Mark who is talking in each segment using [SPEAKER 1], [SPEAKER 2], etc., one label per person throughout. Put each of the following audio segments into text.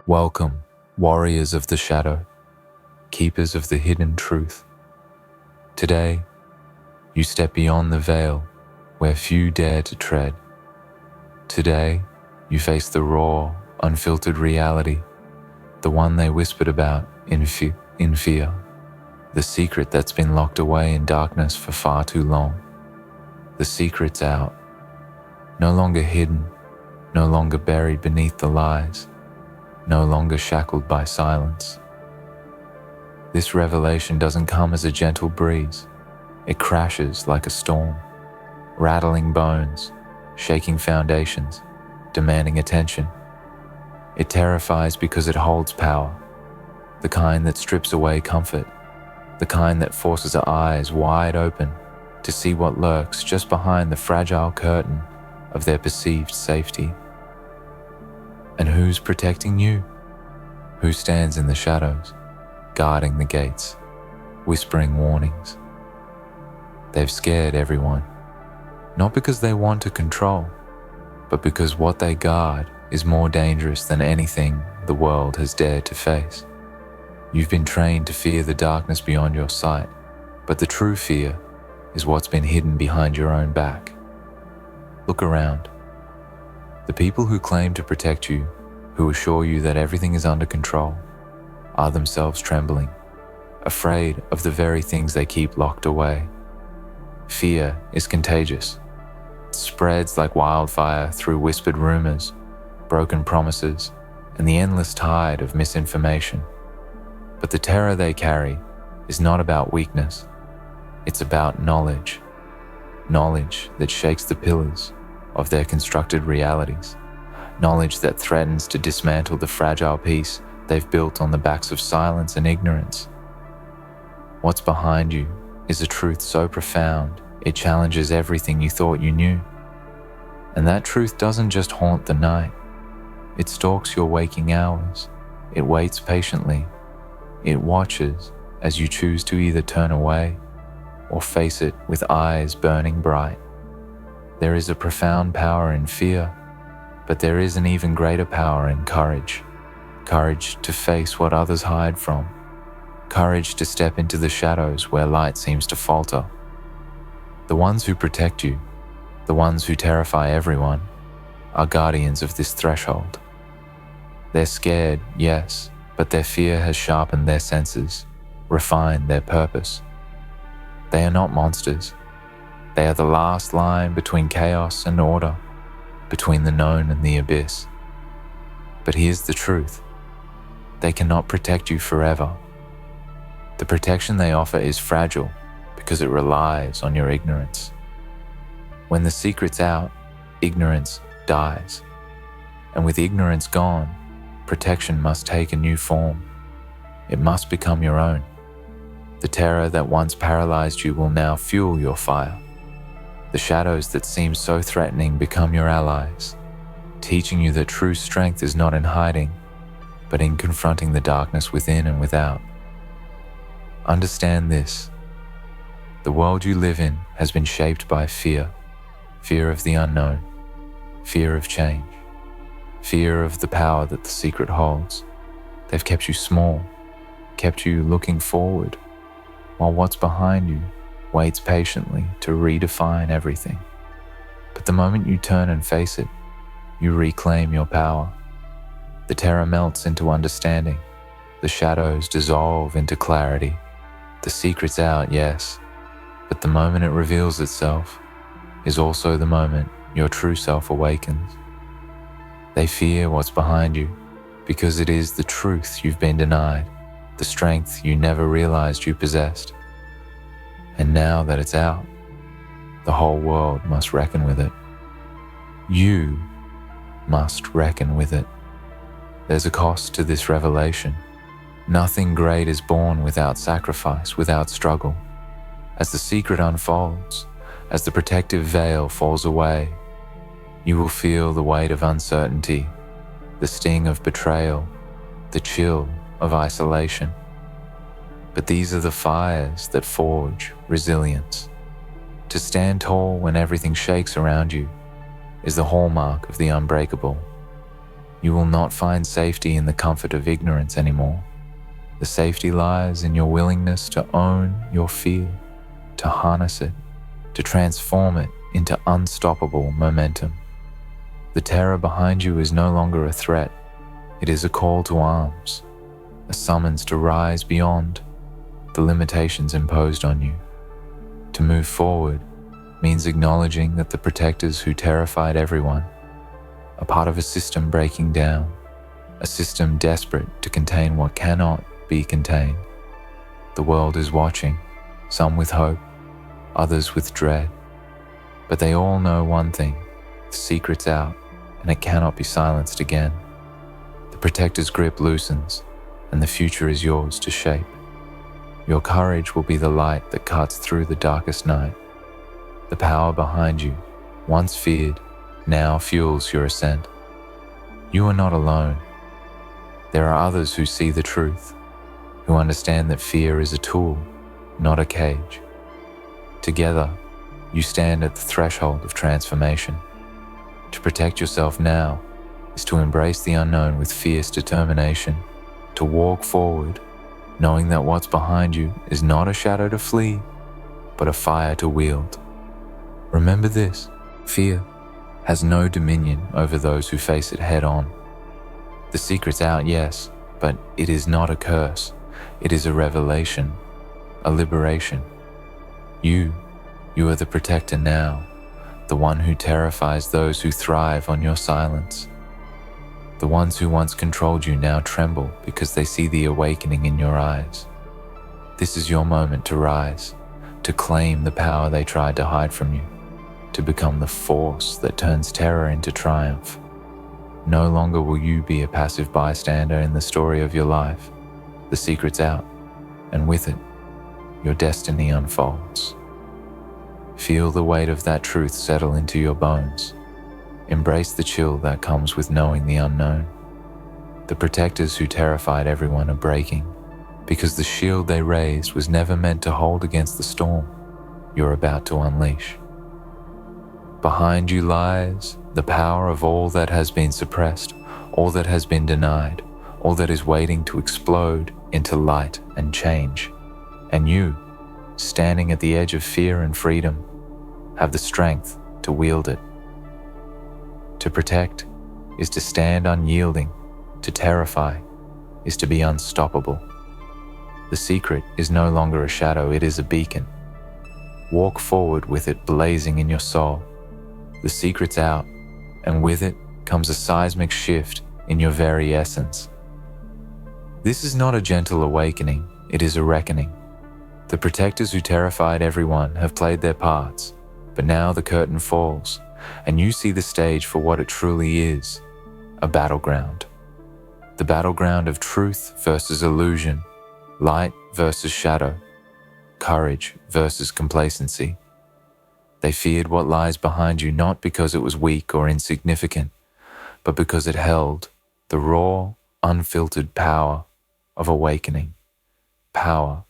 [SPEAKER 1] Welcome, warriors of the shadow, keepers of the hidden truth. Today, you step beyond the veil where few dare to tread. Today, you face the raw, unfiltered reality, the one they whispered about in fear, the secret that's been locked away in darkness for far too long. The secret's out, no longer hidden, no longer buried beneath the lies, no longer shackled by silence. This revelation doesn't come as a gentle breeze. It crashes like a storm, rattling bones, shaking foundations, demanding attention. It terrifies because it holds power, the kind that strips away comfort, the kind that forces our eyes wide open to see what lurks just behind the fragile curtain of their perceived safety. And who's protecting you? Who stands in the shadows, guarding the gates, whispering warnings? They've scared everyone, not because they want to control, but because what they guard is more dangerous than anything the world has dared to face. You've been trained to fear the darkness beyond your sight, but the true fear is what's been hidden behind your own back. Look around. The people who claim to protect you, who assure you that everything is under control, are themselves trembling, afraid of the very things they keep locked away. Fear is contagious. It spreads like wildfire through whispered rumors, broken promises, and the endless tide of misinformation. But the terror they carry is not about weakness. It's about knowledge. Knowledge that shakes the pillars of their constructed realities. Knowledge that threatens to dismantle the fragile peace they've built on the backs of silence and ignorance. What's behind you is a truth so profound it challenges everything you thought you knew. And that truth doesn't just haunt the night. It stalks your waking hours. It waits patiently. It watches as you choose to either turn away or face it with eyes burning bright. There is a profound power in fear, but there is an even greater power in courage. Courage to face what others hide from. Courage to step into the shadows where light seems to falter. The ones who protect you, the ones who terrify everyone, are guardians of this threshold. They're scared, yes, but their fear has sharpened their senses, refined their purpose. They are not monsters. They are the last line between chaos and order, between the known and the abyss. But here's the truth. They cannot protect you forever. The protection they offer is fragile because it relies on your ignorance. When the secret's out, ignorance dies. And with ignorance gone, protection must take a new form. It must become your own. The terror that once paralyzed you will now fuel your fire. The shadows that seem so threatening become your allies, teaching you that true strength is not in hiding, but in confronting the darkness within and without. Understand this. The world you live in has been shaped by fear. Fear of the unknown, fear of change, fear of the power that the secret holds. They've kept you small, kept you looking forward, while what's behind you waits patiently to redefine everything. But the moment you turn and face it, you reclaim your power. The terror melts into understanding. The shadows dissolve into clarity. The secret's out, yes, but the moment it reveals itself is also the moment your true self awakens. They fear what's behind you because it is the truth you've been denied, the strength you never realized you possessed. And now that it's out, the whole world must reckon with it. You must reckon with it. There's a cost to this revelation. Nothing great is born without sacrifice, without struggle. As the secret unfolds, as the protective veil falls away, you will feel the weight of uncertainty, the sting of betrayal, the chill of isolation. But these are the fires that forge resilience. To stand tall when everything shakes around you is the hallmark of the unbreakable. You will not find safety in the comfort of ignorance anymore. The safety lies in your willingness to own your fear, to harness it, to transform it into unstoppable momentum. The terror behind you is no longer a threat. It is a call to arms, a summons to rise beyond the limitations imposed on you. To move forward means acknowledging that the protectors who terrified everyone are part of a system breaking down, a system desperate to contain what cannot be contained. The world is watching, some with hope, others with dread. But they all know one thing: the secret's out, and it cannot be silenced again. The protector's grip loosens, and the future is yours to shape. Your courage will be the light that cuts through the darkest night. The power behind you, once feared, now fuels your ascent. You are not alone. There are others who see the truth, who understand that fear is a tool, not a cage. Together, you stand at the threshold of transformation. To protect yourself now is to embrace the unknown with fierce determination, to walk forward, knowing that what's behind you is not a shadow to flee, but a fire to wield. Remember this: fear has no dominion over those who face it head on. The secret's out, yes, but it is not a curse. It is a revelation, a liberation. You are the protector now, the one who terrifies those who thrive on your silence. The ones who once controlled you now tremble because they see the awakening in your eyes. This is your moment to rise, to claim the power they tried to hide from you, to become the force that turns terror into triumph. No longer will you be a passive bystander in the story of your life. The secret's out, and with it, your destiny unfolds. Feel the weight of that truth settle into your bones. Embrace the chill that comes with knowing the unknown. The protectors who terrified everyone are breaking, because the shield they raised was never meant to hold against the storm you're about to unleash. Behind you lies the power of all that has been suppressed, all that has been denied, all that is waiting to explode into light and change. And you, standing at the edge of fear and freedom, have the strength to wield it. To protect is to stand unyielding. To terrify is to be unstoppable. The secret is no longer a shadow, it is a beacon. Walk forward with it blazing in your soul. The secret's out, and with it comes a seismic shift in your very essence. This is not a gentle awakening, it is a reckoning. The protectors who terrified everyone have played their parts, but now the curtain falls, and you see the stage for what it truly is: a battleground. The battleground of truth versus illusion, light versus shadow, courage versus complacency. They feared what lies behind you not because it was weak or insignificant, but because it held the raw, unfiltered power of awakening, power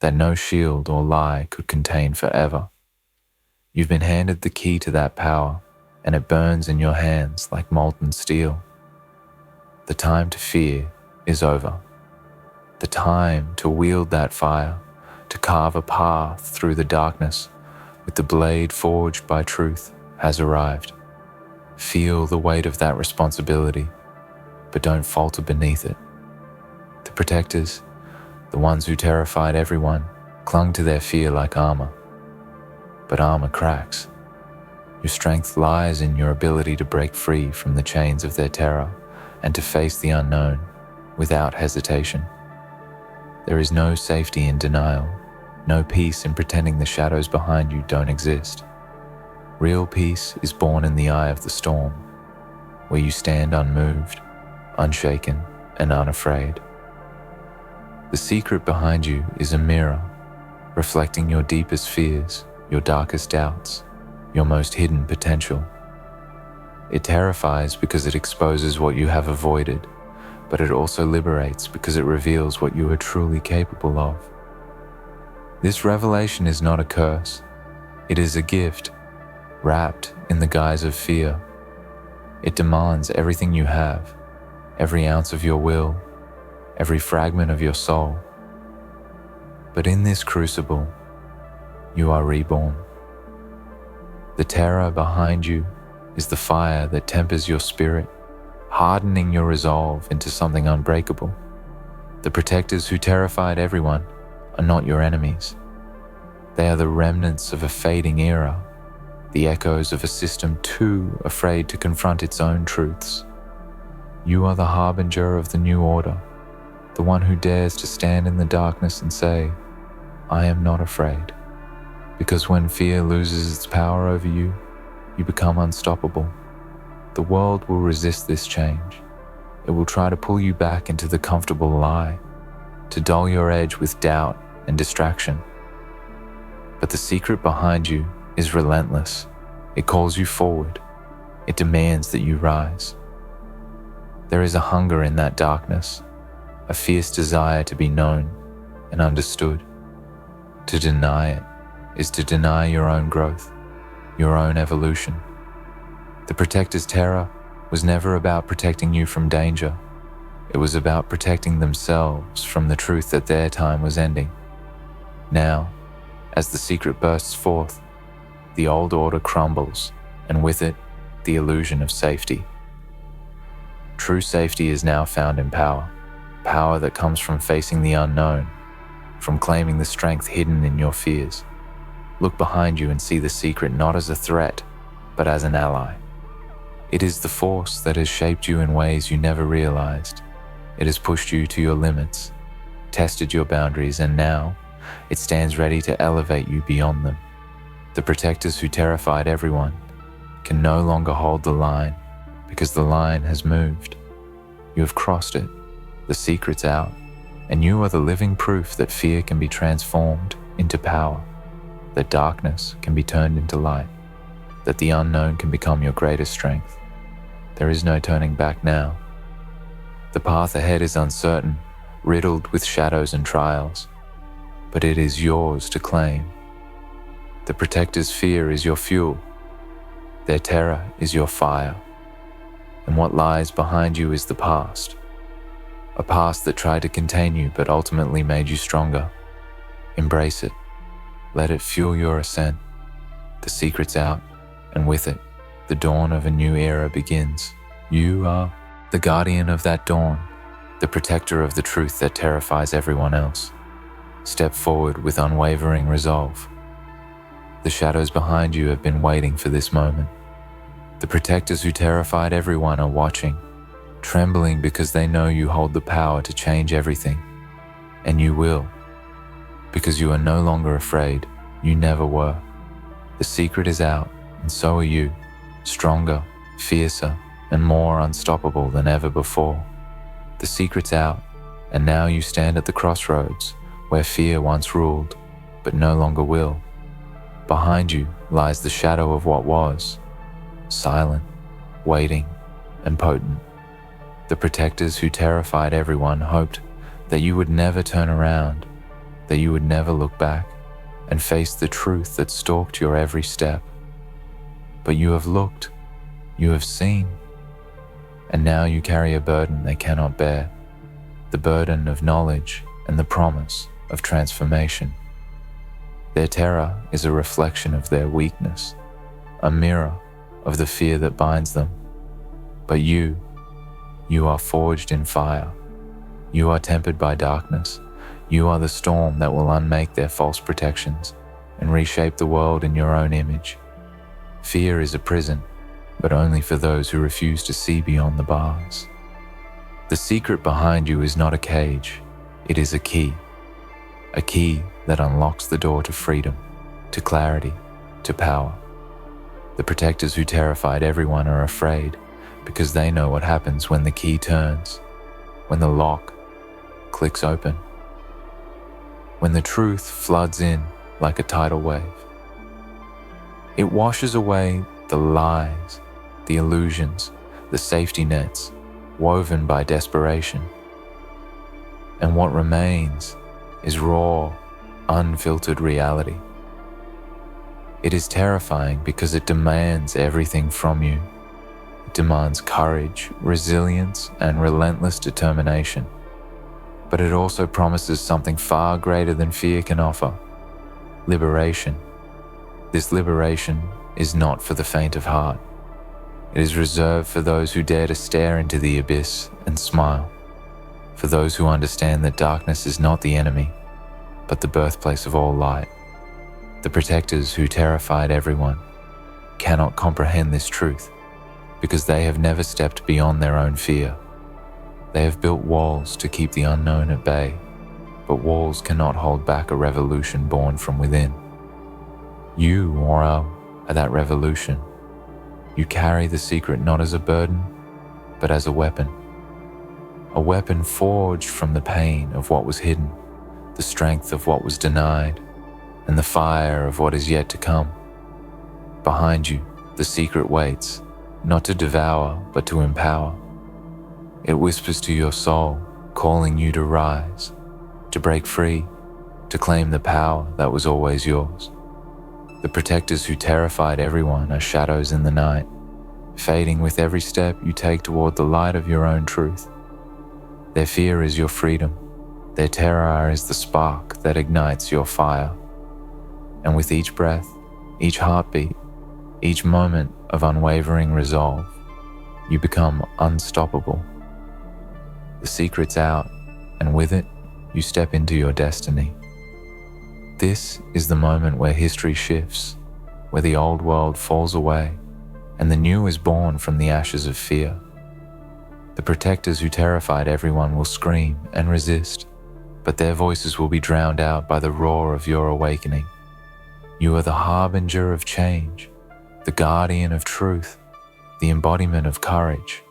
[SPEAKER 1] that no shield or lie could contain forever. You've been handed the key to that power, and it burns in your hands like molten steel. The time to fear is over. The time to wield that fire, to carve a path through the darkness with the blade forged by truth, has arrived. Feel the weight of that responsibility, but don't falter beneath it. The protectors, the ones who terrified everyone, clung to their fear like armor. But armor cracks. Your strength lies in your ability to break free from the chains of their terror and to face the unknown without hesitation. There is no safety in denial, no peace in pretending the shadows behind you don't exist. Real peace is born in the eye of the storm, where you stand unmoved, unshaken, and unafraid. The secret behind you is a mirror, reflecting your deepest fears, your darkest doubts, your most hidden potential. It terrifies because it exposes what you have avoided, but it also liberates because it reveals what you are truly capable of. This revelation is not a curse. It is a gift, wrapped in the guise of fear. It demands everything you have, every ounce of your will, every fragment of your soul. But in this crucible, you are reborn. The terror behind you is the fire that tempers your spirit, hardening your resolve into something unbreakable. The protectors who terrified everyone are not your enemies. They are the remnants of a fading era, the echoes of a system too afraid to confront its own truths. You are the harbinger of the new order, the one who dares to stand in the darkness and say, I am not afraid. Because when fear loses its power over you, you become unstoppable. The world will resist this change. It will try to pull you back into the comfortable lie, to dull your edge with doubt and distraction. But the secret behind you is relentless. It calls you forward. It demands that you rise. There is a hunger in that darkness, a fierce desire to be known and understood. To deny it is to deny your own growth, your own evolution. The protector's terror was never about protecting you from danger. It was about protecting themselves from the truth that their time was ending. Now, as the secret bursts forth, the old order crumbles, and with it, the illusion of safety. True safety is now found in power, power that comes from facing the unknown, from claiming the strength hidden in your fears. Look behind you and see the secret not as a threat, but as an ally. It is the force that has shaped you in ways you never realized. It has pushed you to your limits, tested your boundaries, and now it stands ready to elevate you beyond them. The protectors who terrified everyone can no longer hold the line because the line has moved. You have crossed it, the secret's out, and you are the living proof that fear can be transformed into power, that darkness can be turned into light, that the unknown can become your greatest strength. There is no turning back now. The path ahead is uncertain, riddled with shadows and trials, but it is yours to claim. The protector's fear is your fuel. Their terror is your fire. And what lies behind you is the past. A past that tried to contain you but ultimately made you stronger. Embrace it. Let it fuel your ascent. The secret's out, and with it, the dawn of a new era begins. You are the guardian of that dawn, the protector of the truth that terrifies everyone else. Step forward with unwavering resolve. The shadows behind you have been waiting for this moment. The protectors who terrified everyone are watching, trembling because they know you hold the power to change everything. And you will, because you are no longer afraid. You never were. The secret is out, and so are you, stronger, fiercer, and more unstoppable than ever before. The secret's out, and now you stand at the crossroads where fear once ruled, but no longer will. Behind you lies the shadow of what was, silent, waiting, and potent. The protectors who terrified everyone hoped that you would never turn around, that you would never look back and face the truth that stalked your every step. But you have looked, you have seen, and now you carry a burden they cannot bear, the burden of knowledge and the promise of transformation. Their terror is a reflection of their weakness, a mirror of the fear that binds them. But you are forged in fire. You are tempered by darkness. You are the storm that will unmake their false protections and reshape the world in your own image. Fear is a prison, but only for those who refuse to see beyond the bars. The secret behind you is not a cage, it is a key that unlocks the door to freedom, to clarity, to power. The protectors who terrified everyone are afraid because they know what happens when the key turns, when the lock clicks open, when the truth floods in like a tidal wave. It washes away the lies, the illusions, the safety nets woven by desperation. And what remains is raw, unfiltered reality. It is terrifying because it demands everything from you. It demands courage, resilience, and relentless determination. But it also promises something far greater than fear can offer: liberation. This liberation is not for the faint of heart. It is reserved for those who dare to stare into the abyss and smile, for those who understand that darkness is not the enemy, but the birthplace of all light. The protectors who terrified everyone cannot comprehend this truth because they have never stepped beyond their own fear. They have built walls to keep the unknown at bay, but walls cannot hold back a revolution born from within. You, Oro, are that revolution. You carry the secret not as a burden, but as a weapon forged from the pain of what was hidden, the strength of what was denied, and the fire of what is yet to come. Behind you, the secret waits, not to devour, but to empower. It whispers to your soul, calling you to rise, to break free, to claim the power that was always yours. The protectors who terrified everyone are shadows in the night, fading with every step you take toward the light of your own truth. Their fear is your freedom. Their terror is the spark that ignites your fire. And with each breath, each heartbeat, each moment of unwavering resolve, you become unstoppable. The secret's out, and with it, you step into your destiny. This is the moment where history shifts, where the old world falls away, and the new is born from the ashes of fear. The protectors who terrified everyone will scream and resist, but their voices will be drowned out by the roar of your awakening. You are the harbinger of change, the guardian of truth, the embodiment of courage.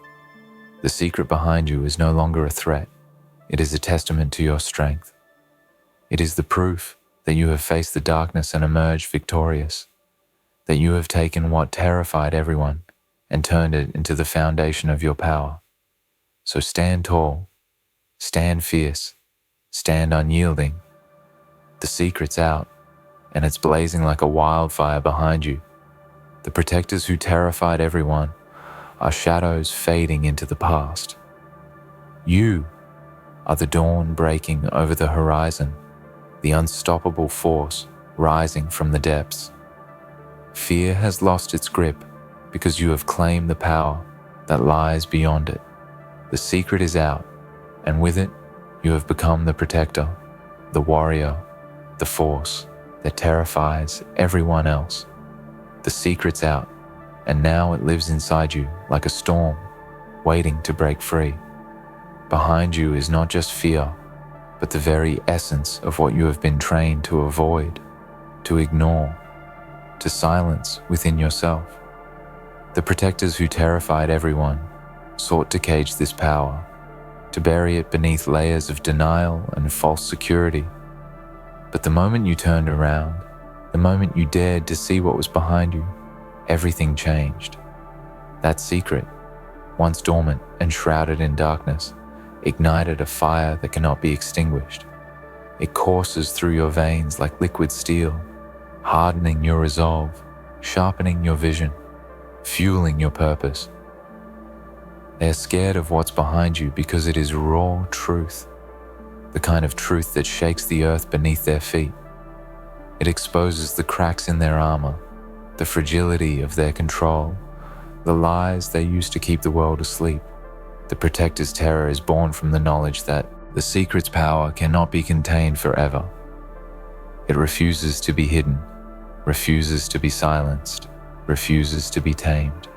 [SPEAKER 1] The secret behind you is no longer a threat. It is a testament to your strength. It is the proof that you have faced the darkness and emerged victorious, that you have taken what terrified everyone and turned it into the foundation of your power. So stand tall, stand fierce, stand unyielding. The secret's out, and it's blazing like a wildfire behind you. The protectors who terrified everyone are shadows fading into the past. You are the dawn breaking over the horizon, the unstoppable force rising from the depths. Fear has lost its grip because you have claimed the power that lies beyond it. The secret is out, and with it, you have become the protector, the warrior, the force that terrifies everyone else. The secret's out, and now it lives inside you like a storm, waiting to break free. Behind you is not just fear, but the very essence of what you have been trained to avoid, to ignore, to silence within yourself. The protectors who terrified everyone sought to cage this power, to bury it beneath layers of denial and false security. But the moment you turned around, the moment you dared to see what was behind you, everything changed. That secret, once dormant and shrouded in darkness, ignited a fire that cannot be extinguished. It courses through your veins like liquid steel, hardening your resolve, sharpening your vision, fueling your purpose. They are scared of what's behind you because it is raw truth, the kind of truth that shakes the earth beneath their feet. It exposes the cracks in their armor, the fragility of their control, the lies they used to keep the world asleep. The protector's terror is born from the knowledge that the secret's power cannot be contained forever. It refuses to be hidden, refuses to be silenced, refuses to be tamed.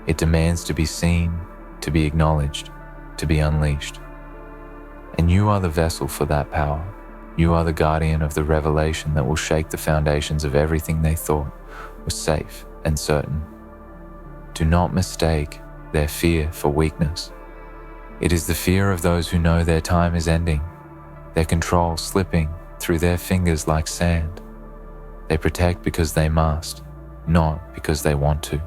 [SPEAKER 1] It demands to be seen, to be acknowledged, to be unleashed. And you are the vessel for that power. You are the guardian of the revelation that will shake the foundations of everything they thought was safe and certain. Do not mistake their fear for weakness. It is the fear of those who know their time is ending, their control slipping through their fingers like sand. They protect because they must, not because they want to.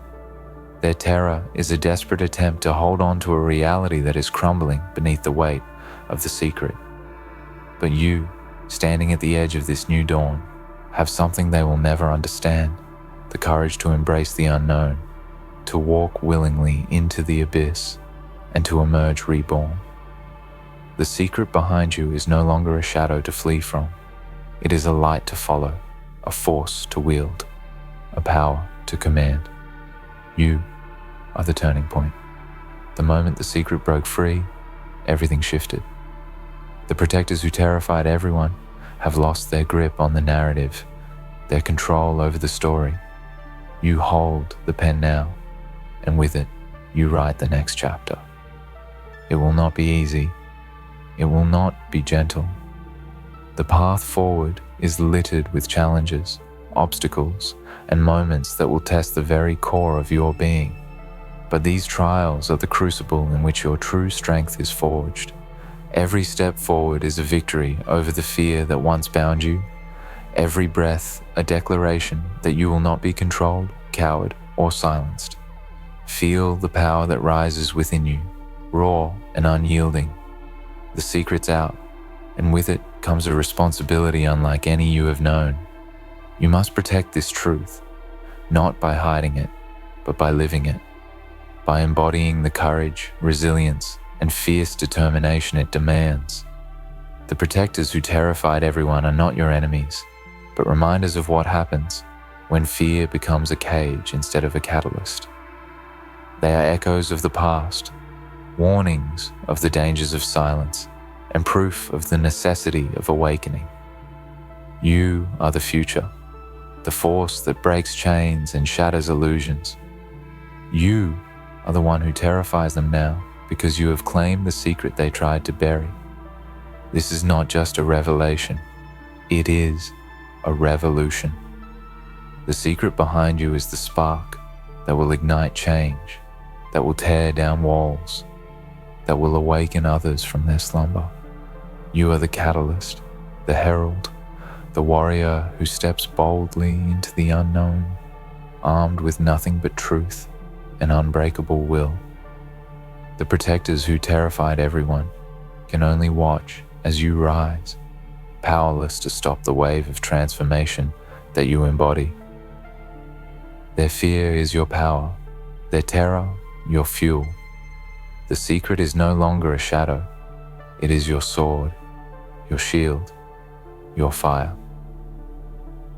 [SPEAKER 1] Their terror is a desperate attempt to hold on to a reality that is crumbling beneath the weight of the secret. But you, standing at the edge of this new dawn, have something they will never understand: the courage to embrace the unknown, to walk willingly into the abyss and to emerge reborn. The secret behind you is no longer a shadow to flee from. It is a light to follow, a force to wield, a power to command. You are the turning point. The moment the secret broke free, everything shifted. The protectors who terrified everyone have lost their grip on the narrative, their control over the story. You hold the pen now, and with it, you write the next chapter. It will not be easy. It will not be gentle. The path forward is littered with challenges, obstacles, and moments that will test the very core of your being. But these trials are the crucible in which your true strength is forged. Every step forward is a victory over the fear that once bound you. Every breath a declaration that you will not be controlled, cowed, or silenced. Feel the power that rises within you, raw and unyielding. The secret's out, and with it comes a responsibility unlike any you have known. You must protect this truth, not by hiding it, but by living it, by embodying the courage, resilience, and fierce determination it demands. The protectors who terrified everyone are not your enemies, but reminders of what happens when fear becomes a cage instead of a catalyst. They are echoes of the past, warnings of the dangers of silence, and proof of the necessity of awakening. You are the future, the force that breaks chains and shatters illusions. You are the one who terrifies them now because you have claimed the secret they tried to bury. This is not just a revelation, it is a revolution. The secret behind you is the spark that will ignite change, that will tear down walls, that will awaken others from their slumber. You are the catalyst, the herald, the warrior who steps boldly into the unknown, armed with nothing but truth and unbreakable will. The protectors who terrified everyone can only watch as you rise, powerless to stop the wave of transformation that you embody. Their fear is your power, their terror your fuel. The secret is no longer a shadow, it is your sword, your shield, your fire.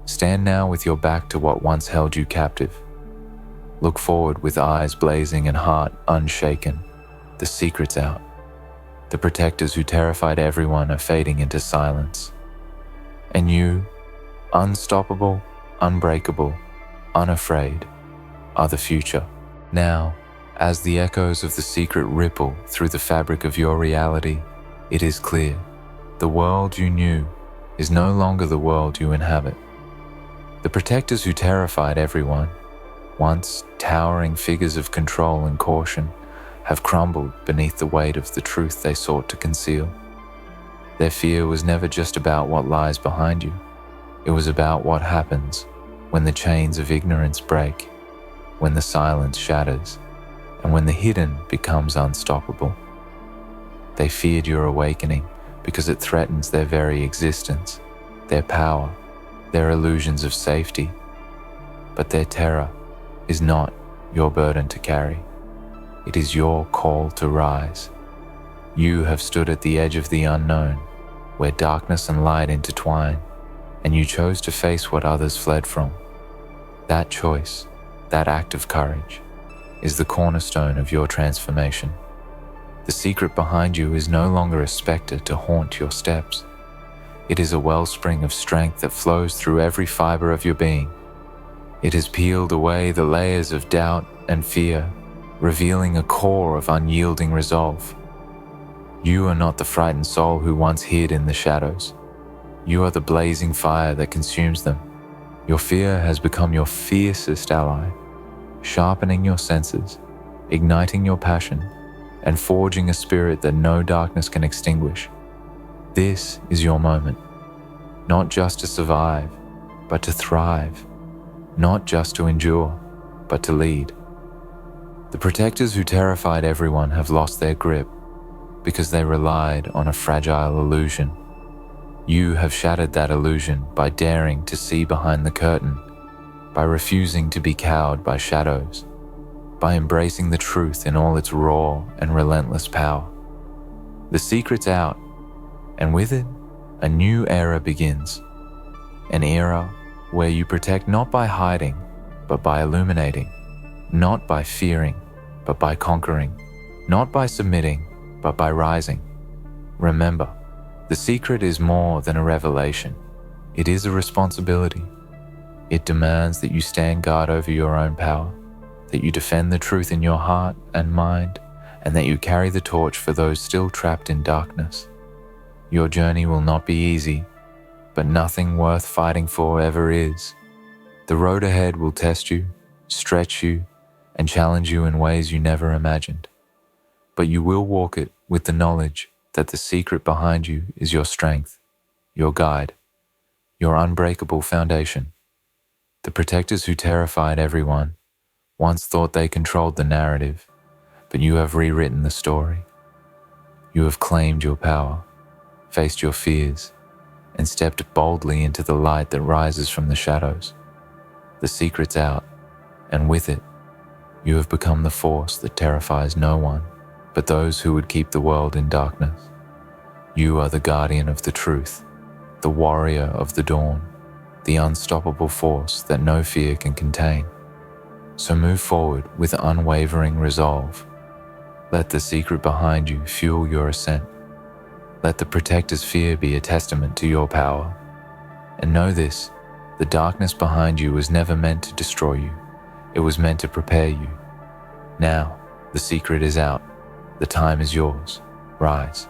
[SPEAKER 1] Stand now with your back to what once held you captive. Look forward with eyes blazing and heart unshaken. The secret's out. The protectors who terrified everyone are fading into silence. And you, unstoppable, unbreakable, unafraid, are the future. Now, as the echoes of the secret ripple through the fabric of your reality, it is clear. The world you knew is no longer the world you inhabit. The protectors who terrified everyone, once towering figures of control and caution, have crumbled beneath the weight of the truth they sought to conceal. Their fear was never just about what lies behind you. It was about what happens when the chains of ignorance break, when the silence shatters, and when the hidden becomes unstoppable. They feared your awakening because it threatens their very existence, their power, their illusions of safety. But their terror is not your burden to carry. It is your call to rise. You have stood at the edge of the unknown, where darkness and light intertwine, and you chose to face what others fled from. That choice, that act of courage, is the cornerstone of your transformation. The secret behind you is no longer a specter to haunt your steps. It is a wellspring of strength that flows through every fiber of your being. It has peeled away the layers of doubt and fear, revealing a core of unyielding resolve. You are not the frightened soul who once hid in the shadows. You are the blazing fire that consumes them. Your fear has become your fiercest ally, sharpening your senses, igniting your passion, and forging a spirit that no darkness can extinguish. This is your moment, not just to survive, but to thrive, not just to endure, but to lead. The protectors who terrified everyone have lost their grip because they relied on a fragile illusion. You have shattered that illusion by daring to see behind the curtain, by refusing to be cowed by shadows. by embracing the truth in all its raw and relentless power. The secret's out, and with it, a new era begins. An era where you protect not by hiding, but by illuminating, not by fearing, but by conquering, not by submitting, but by rising. Remember, the secret is more than a revelation. It is a responsibility. It demands that you stand guard over your own power, that you defend the truth in your heart and mind, and that you carry the torch for those still trapped in darkness. Your journey will not be easy, but nothing worth fighting for ever is. The road ahead will test you, stretch you, and challenge you in ways you never imagined. But you will walk it with the knowledge that the secret behind you is your strength, your guide, your unbreakable foundation. The protectors who terrified everyone once thought they controlled the narrative, but you have rewritten the story. You have claimed your power, faced your fears, and stepped boldly into the light that rises from the shadows. The secret's out, and with it, you have become the force that terrifies no one but those who would keep the world in darkness. You are the guardian of the truth, the warrior of the dawn, the unstoppable force that no fear can contain. So move forward with unwavering resolve. Let the secret behind you fuel your ascent. Let the protector's fear be a testament to your power. And know this, the darkness behind you was never meant to destroy you. It was meant to prepare you. Now, the secret is out. The time is yours. Rise.